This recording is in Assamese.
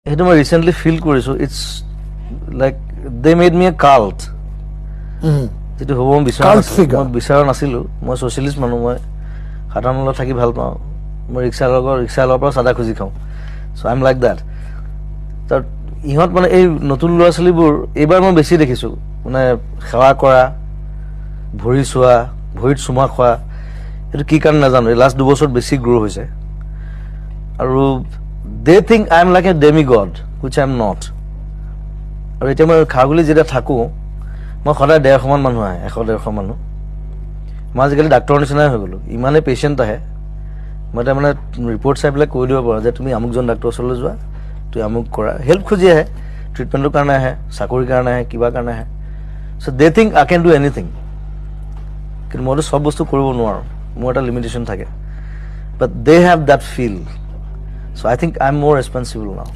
সেইটো মই ৰিসেন্টলি ফিল কৰিছো it's like they made me a cult যেটো হ'ব মই বিচাৰা নাছিলো মই সোশ্যালিষ্ট মানুহ মই সাধাৰণ লগত থাকি ভাল পাওঁ মই ৰিক্সাৰ পৰা সাদা খুজি খাওঁ so I am like that তাৰ ইহত মানে এই নতুন ল'ৰা ছোৱালীবোৰ এবাৰ মই বেছি দেখিছো মানে সেৱা কৰা ভৰি চোৱা ভৰিত চুমা খোৱা এটো কি কাৰণ নাজানো লাষ্ট 2 বছৰ বেছি গ্ৰো হৈছে আৰু they think I am like a demigod which I am not আৰু এতিয়া মই খাগুলি যেটা থাকো মই সদায় 150 মানুহ আহে 150 মানুহ মই আজিকালি ডাক্তৰ নিচিনাই হৈ গলো ইমানে পেশেন্ট আহে মই মানে ৰিপৰ্ট চাই পেলাই কৈ দিব পাৰো যে তুমি আমুকজন ডাক্তৰ ওচৰলৈ যোৱা তুই আমুক কৰা হেল্প খুজি আহে ট্ৰিটমেন্টৰ কাৰণে আহে চাকৰিৰ কাৰণে আহে কিবা কাৰণে আহে so they think I can do anything কিন্তু মই সব বস্তু কৰিব নোৱাৰো মোৰ এটা লিমিটেশন থাকে but they have that feel so I think I'm more responsible now.